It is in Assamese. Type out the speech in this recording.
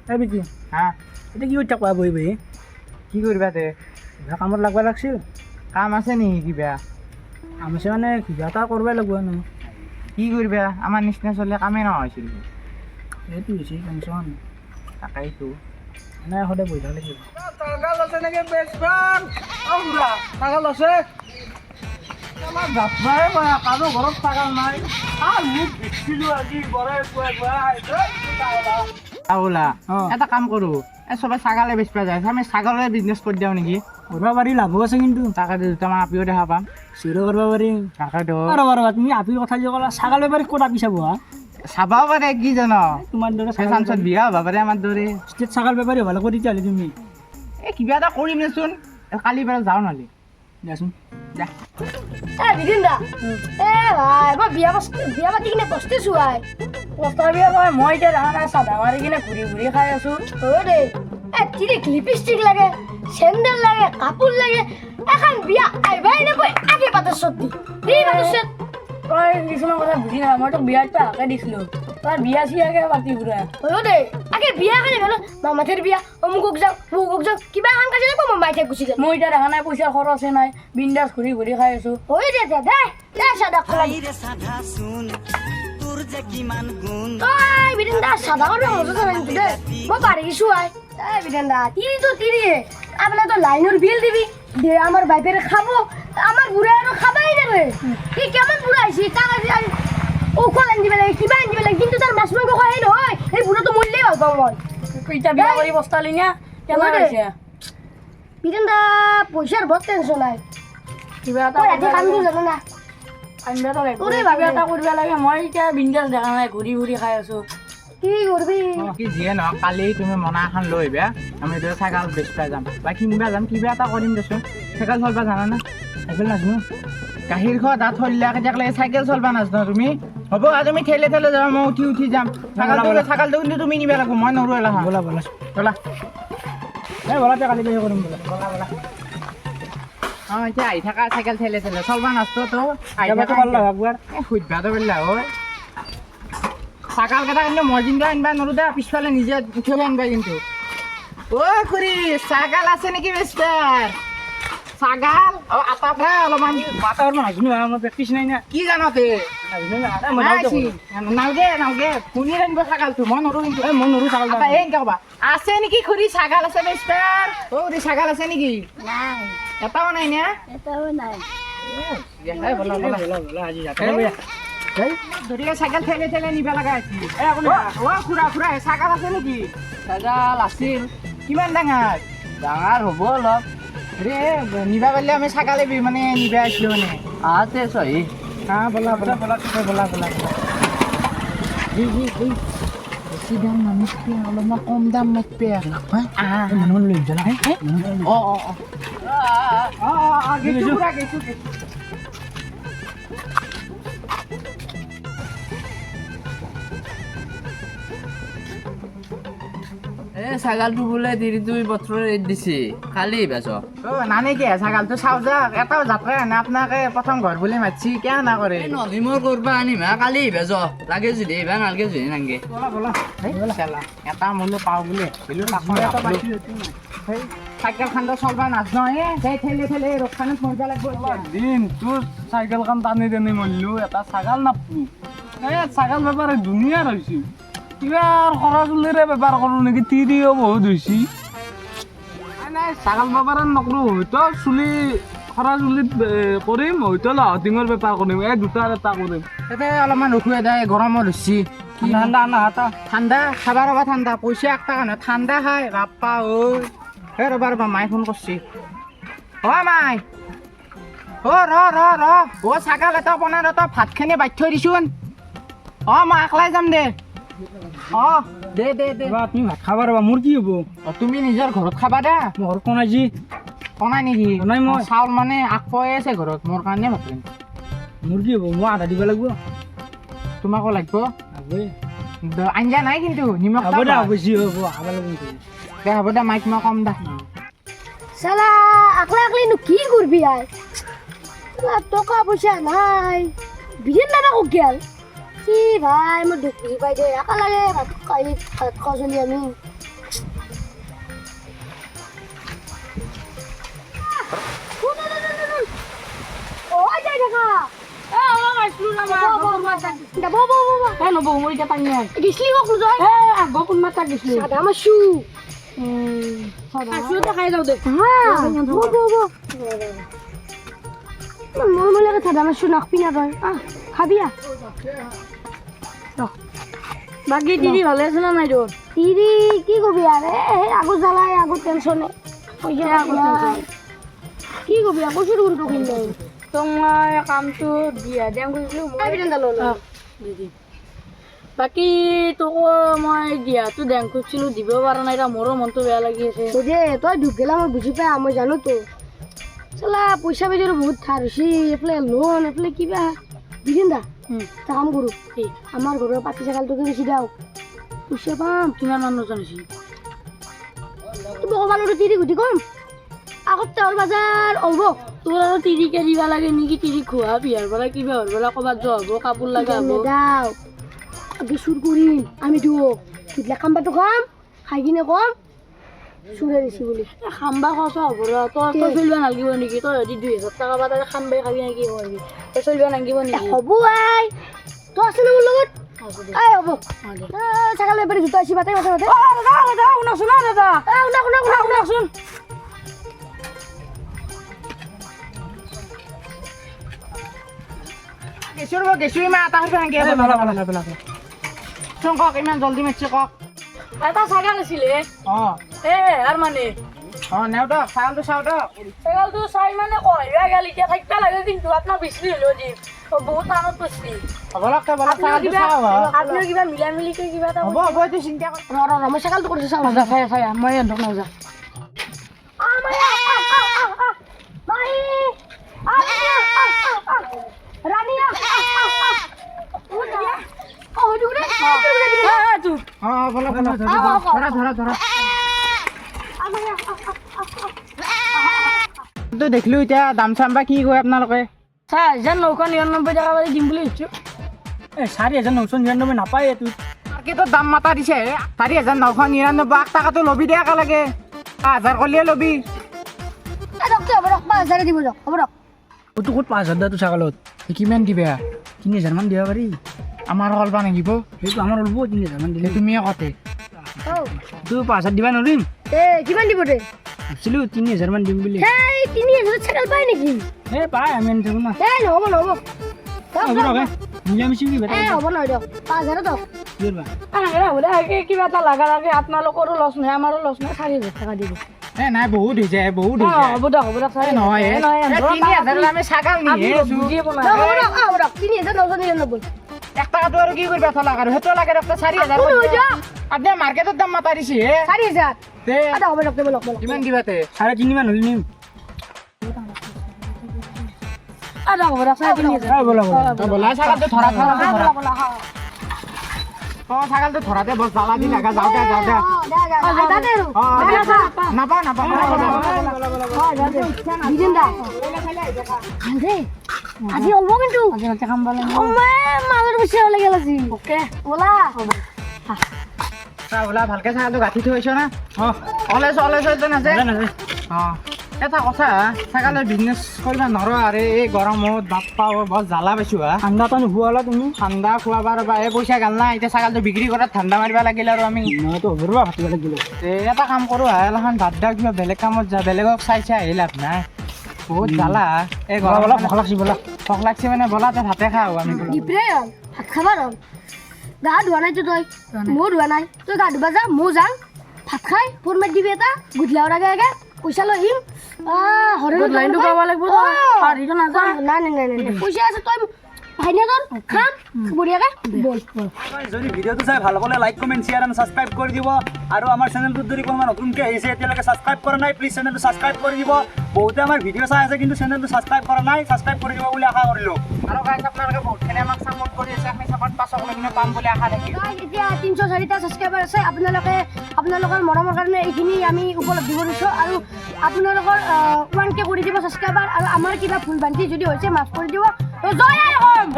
এই বিকি হা এতিয়া কি কৰি থাকবা বহি বহি কি কৰিবা তে কিবা কামত লাগবা লাগছিল কাম আছে নেকি কিবা কাম আছে মানে কিবা এটা কৰিবই লাগব ন কি কৰিবা আমাৰ নিচিনা চলে কামেই নহৈছিল এইটো হৈছে টেনশ্যন তাকেইতো এনেই সদায় বহি থাকিলে কি ছাগাল আছে নেকি বেচবান খুৰা ছাগাল আছে আমাৰ যাত্ৰাই পায় কাৰো ঘৰত ছাগাল নাই মোক দেখিছিলোঁ আজি ঘৰে ওলা অঁ। এটা কাম কৰোঁ এই চবে ছাগালে বেচিব যায় আমি ছাগলৰে বিজনেছ কৰি দিওঁ নেকি কৰিব পাৰি লাভো আছে কিন্তু তাকে দুটামান আপিও দেখা পাম চিৰো কৰিব পাৰি তাকেতো আৰু বাৰু তুমি আপিৰ কথা যে ক'লা ছাগাল বেপাৰী ক'ত আপি চাব হা চাবাও পাৰে কি জান তোমাৰ দৰে সেই চান্সত বিয়া হ'ব পাৰে আমাৰ দৰে ষ্টেট ছাগাল বেপাৰী হ'ব লাগিব তেতিয়াহ'লে তুমি এই কিবা এটা কৰিম দেচোন কালি পৰা যাওঁ নহ'লে দিয়াচোন যা বিদিন দা ভাই মই বিয়া পাতি কিনে পস্তিছো ভাই পস্তা বিয়া কয় মই এতিয়া দেখা নাই চাদা মাৰি কিনে ঘূৰি ঘূৰি খাই আছোঁ দেই তিৰিক লিপষ্টিক লাগে চেণ্ডেল লাগে কাপোৰ লাগে এখন বিয়া আহিবাই নাপায় আগে পাতে চৰ্দি এই পাতে তই কিছুমান কথা বুজি নাই মই তোক বিয়াত হাকে দিছিলোঁ তই বিয়া চিয়াকে পাতি ফুৰা দেই আগে বিয়া খানে ভালো মামাথেৰ বিয়া অমুকক যাওঁ মুকক যাওঁ কিবা এখন কাজি যাব মই মাইথাক গুচি যাম মই এতিয়া দেখা নাই পইচা খৰচে নাই বিন্দাছ ঘূৰি ঘূৰি খাই আছোঁ দে দে সাদা খলাই তই বিদিন দা সাদা করবে মজা জানেন তুই দে মই পারি কিছু আই এই বিদিন দা তিরি আপনি তো লাইনের বিল দিবি দে আমার বাইপের খাবো আমার বুড়া আর খাবাই দেবে কি কেমন বুড়া আইছি টাকা দিয়ে ও কোন দিবে লাগে কিবা দিবে লাগে কিন্তু তার মাছ মাংস খাই নহয় এই বুড়া তো মরলেই ভাল পাও মই এতিয়া বিয়া কৰি বস্তালি না কেনে হৈছে বিদিন দা পয়সাৰ বহুত টেনশন নাই কিবা এটা মই ৰাতি কাম দিও জানো না কিবা ওৰে এটা বাবা। কৰিব লাগে মই এতিয়া বিন্দাছ দেখা নাই ঘূৰি ঘূৰি খাই আছোঁ কি করবি কি যিয়ে নহওক কালি তুমি মনা এখন লৈ আহিবা আমি দুটা ছাগাল বেচিব যাম বা কিনিবা যাম কিবা এটা কৰিম দেচোন চাইকেল চলবা জানানে চাইকেল নাজানো গাখীৰ খোৱা দাঁত সৰিলাকে যাকলে চাইকেল চলবা নাজানো তুমি হ'ব তুমি ঠেলে ঠেলে যাবা মই উঠি যাম ছাগালটো কিন্তু তুমি নিবা লাগিব মই নৰো এলা ব'লা ব'লা ব'লা এই ব'লা তে কালি বিয়া কৰিম ব'লা অঁ এতিয়া আহি থাকা চাইকেল ঠেলে ঠেলে চলবা নাজতো তো আহি যাবাতো থাকা ভাল লাগা একবাৰ সুধবাটো পাৰিলা হয় ছাগাল কেইটা কিন্তু মই কিন্তু আনিবা নোৱাৰো দে পিছফালে নিজে উঠিব আনিবা কিন্তু অ' খুৰী ছাগাল আছে নেকি বেচবাৰ ছাগাল অঁ আটা ফ্ৰাই অলপমান বাটাৰ মই নাজানো মই প্ৰেক্টিচ নাই না কি জানতে নাজানো নাওগে শুনি আনিব ছাগালটো মই নোৱাৰো কিন্তু মই নৰো ছাগাল আটা এনেকে ক'বা আছে নেকি খুৰী ছাগাল আছে বেচবাৰ অ' খুৰী ছাগাল আছে নেকি নাই এটাও নাই না এটাও নাই ব'লা ব'লা ব'লা ব'লা আজি যাতে ধৰিলে চাইকেল ঠেলে ঠেলে নিবা লগা আছিল অ' খুৰা ছাগাল আছে নেকি ছাগাল আছিল কিমান ডাঙৰ ডাঙৰ হ'ব অলপ ৰে নিবা পাৰিলে আমি ছাগালে মানে নিবা আহিছিলোঁ মানে আছে চহি হা ব'লা ব'লা ব'লা ব'লা ব'লা বেছি দাম নামতকে অলপমান কম দাম মাতবে মানুহ লৈ যোৱা নাই গেছো ছাগালটো বোলে তিৰিটো বছৰ ৰেট দিছে কালি বেচ নানেকি ছাগালটো চাওঁ যাক এটাও যাত্ৰা আনে আপোনাকে প্ৰথম ঘৰ বুলি মাতছি কিয় না কৰে নভেম্বৰ কৰবা আনিম হা কালি বেচ লাগে যদি এইবাৰ নালগে যদি নাংগে এটা মূল্য পাওঁ বুলি চাইকেল খান চলবা নাজানো এই ঠেলে ঠেলে ৰখানত মজা লাগব দিন তোৰ চাইকেলখন টানি টানি মৰিলোঁ এটা ছাগাল নাপলো এই ছাগাল বেপাৰী ধুনীয়া হৈছে কিবা সৰা চুলিৰে বেপাৰ কৰোঁ নেকি তিৰিও বহুত হৈছে নাই ছাগাল বেপাৰ নকৰোঁ হয়তো চুলি সৰা চুলিত কৰিম হয়তো লাহটিঙৰ বেপাৰ কৰিম এই দুটাৰ এটা কৰিম তাতে অলপমান ৰখুৱে দে গৰমত হৈছে ঠাণ্ডা নাহাতা ঠাণ্ডা খাবা ৰবা ঠাণ্ডা পইচা এক টকা নহয় ঠাণ্ডা খাই বাপ্পা ঐ এই ৰবা মায়ে ফোন কৰিছে অ' মাই অ' ছাগাল এটা বনাই তই ভাতখিনি বান্ধি থৈ দিছোন অ' মই একলাই যাম দে অ' দে তুমি ভাত খাব ৰবা মোৰ কি হ'ব তুমি নিজৰ ঘৰত খাবা দে মোৰ কোন আজি বনাই নেকি বনাই মই। চাউল মানে আকপয়ে আছে ঘৰত মোৰ কাৰণে ভাত মোৰ কি হ'ব মই আধা দিব লাগিব তোমাকো লাগিব হ'বই আঞ্জা নাই কিন্তু নিমখ হ'ব দে বেছি হ'ব খাব লাগিব দে হ'ব দে মাইক মই কম দে সালা আকলা নো কি করবি আয় টাকা পয়সা নাই বিদিন দাদা কক গেল কি ভাই মই দুখ বুঝি পাই দে একা লাগে ভাত খাই ভাত খাওয়া চলি আমি দেখা নবৌ মই এতিয়া পানী নাই গেছলি মোক লৈ আগৰ কোনোবা তাক দিছিলো সাদা মাছো দেখাই যাওঁ দে মোৰ মানে সাদা মাছো নাখবি না তই খাবি বাকী তিৰি ভালে আছে না নাই তোৰ তিৰি কি কবি আৰু আগত জ্বালাই আগত টেনচনে কি কবি আকৌ চুৰ কোনটো কিনিলে তোক মই কামটো দিয়া দিম কৈছিলোঁ বাকী তোকো মই দিয়াটো দেং খুজিছিলোঁ দিব পৰা নাই মোৰো মনটো বেয়া লাগি আছে তই দুখ গেলা মই বুজি পাই মই জানো তো চলা পইচা পাতিৰো বহুত ধাৰ হৈছে এইফালে লোন এইফালে কিবা দিদিন দা এটা কাম কৰোঁ আমাৰ ঘৰৰ পাতি ছাগালটোকে বেছি দিওঁ পইচা পাম কিমান মানুহ জানিছি তুমি ক'বালো তিৰি গুটি কম আগত তেওঁৰ বজাৰ হ'ব তোৰ আৰু তিৰিকে দিব লাগে নেকি তিৰি খোৱা বিয়াৰ পৰা কিবা হোৱাৰ পৰা ক'ৰবাত যোৱা হ'ব কাপোৰ লগা হ'ব নেদাও আগে চুৰ কৰিম আমি দিওঁ সেইবিলাক খাম্বাটো খাম খাই কিনে কম চুৰে দিছি বুলি খাম্বা খৰচা হ'ব ৰ তই চলিব নালাগিব নেকি তই যদি 2000 টকা বা তাতে খাম্বাই খাবি নেকি কৰিবি তই চলিব নালাগিব নেকি হ'ব আই তই আছে না মোৰ লগত আই হ'ব ছাগাল বেপাৰী জোতা আছি বাটে বাটে বাটে শুনাচোন দাদা শুনাচোন গেছো ইমান এটা চোন কক ইমান জলদি মাতিছে কক এটা ছাগাল আছিলে আৰু মানে নেও দক চাউলটো চাওঁ দক ছাগালটো চাই মানে কহিয়া গেল এতিয়া থাকিব লাগে কিন্তু আপোনাৰ বিচৰি হ'লেও দিম বহুত টানত পচি হ'ব লাগতে বলা চাউলটো চাওঁ আপোনাৰ কিবা মিলা মিলিকে কিবা এটা হ'ব হ'ব এইটো চিন্তা কৰ মই ছাগালটো কৰিছোঁ চাওঁ চাই মই এন্ধক নাযাওঁ দেখিলো এতিয়া দাম চাম বা কি কয় আপোনালোকে 4999 টকা পাতি দিম বুলি ভাবিছোঁ 4999 নাপায় এইটো মাৰ্কেটত দাম মাতা দিছে 4999 8 টকাটো ল'বি দে একেলগে 1000 কৰিলে ল'বি দিব দিয়ক হ'ব দিয়ক ক'তো ক'ত 5000 দাটো ছাগালত কিমান দিবা 3000 মান দিব পাৰি আমাৰ কলবা নেকিব সেইটো আমাৰ ওলব 3000 মান দিলে তুমিয়ে কতে তো 5000 দিবা নোৱাৰিম কিমান দিব দে ভাবছিলোঁ 3000 মান দিম বুলি সেই 3000 ছাগাল পাই নেকি পাই আমি আনি থাকোঁ না নহ'ব নহ'ব হ'ব ৰ'বা মিলামিচি কি বেটা হ'ব নহয় দিয়ক 5000 দিয়ক কিবা এটা লাগা লাগে আপোনালোকৰো লছ নহয় আমাৰো লছ নহয় 4000 টকা দিব নাই বহুত হৈছে হ'ব দিয়ক নহয় 3000 আমি ছাগাল নিয়ে বুজিয়ে পোৱা হ'ব দিয়ক 3999 1 টকাটো আৰু কি কৰিবা থলাক আৰু সেইটো লাগে ৰক্ত 4000 আপুনি মাৰ্কেটত দাম মাতা দিছে 4000 তে হ'ব দিয়ক কিমান দিবা তে 3.5 মান হ'লে নিম বলা ছাগালটো ধৰা ছাগালটো ধৰাতে বস জ্বালা দি লাগা যাওঁ দে নাপাওঁ আজি অলব কিন্তু মাজত বেছি লাগি আজি বলা বলা ভালকে ছাগালটো গাঁঠি থৈছ না কলেজ আছে এটা কথা ছাগালৰ বিজনেছ কৰিব নোৱাৰো আৰু এই গৰমত বাপ্পা বৰ জ্বালা পাইছো ঠাণ্ডা পানী খোৱালা তুমি ঠাণ্ডা খোৱাবাৰ বা এই পইচা গাল না এতিয়া ছাগালটো বিক্ৰী কৰাত ঠাণ্ডা মাৰিব লাগিল আৰু আমি মইতো হ'বৰবা ভাতিব লাগিলে এটা কাম কৰোঁ এখন ভাত দাও কিবা বেলেগ কামত যা বেলেগক চাই আহি লাভ নাই বহুত জ্বালা এই গৰম ভোক লাগছি ব'লা ভোক লাগছে মানে ব'লা তে ভাতে খাওঁ আমি দিপ্ৰে ভাত খাবা ৰম গা ধোৱা নাইতো তই ময়ো ধোৱা নাই তই গা ধুবা যা ময়ো যাম ভাত খাই ফোন মাৰি দিবি এটা গধূলাৰ আগে পইচা লৈ আহিম লাইনটো পাব লাগিব নাই পইচা আছে তই ভাইনাজন খাম বঢ়িয়াকে বল যদি ভিডিঅ'টো চাই ভাল পালে like comment share and subscribe কৰি দিব আৰু আমাৰ চেনেলটোত যদি কোনোবা নতুনকৈ আহিছে এতিয়ালৈকে ছাবস্ক্ৰাইব কৰা নাই প্লিজ চেনেলটো ছাবস্ক্ৰাইব কৰি দিব বহুতে আমাৰ ভিডিঅ' চাই আছে কিন্তু চেনেলটো ছাবস্ক্ৰাইব কৰা নাই ছাবস্ক্ৰাইব কৰি দিব বুলি আশা কৰিলোঁ আৰু গাইজ আপোনালোকে বহুতখিনি আমাক ছাপোৰ্ট কৰি আছে আমি ছাপোৰ্ট পাছক লৈ কিনে পাম বুলি আশা থাকিল এতিয়া 304টা ছাবস্ক্ৰাইবাৰ আছে আপোনালোকৰ মৰমৰ কাৰণে এইখিনি আমি উপলব্ধি কৰিছোঁ আৰু আপোনালোকৰ 1K কৰি দিব ছাবস্ক্ৰাইবাৰ আৰু আমাৰ কিবা ভুল ভ্ৰান্তি যদি হৈছে মাফ কৰি দিব জয় আই অসম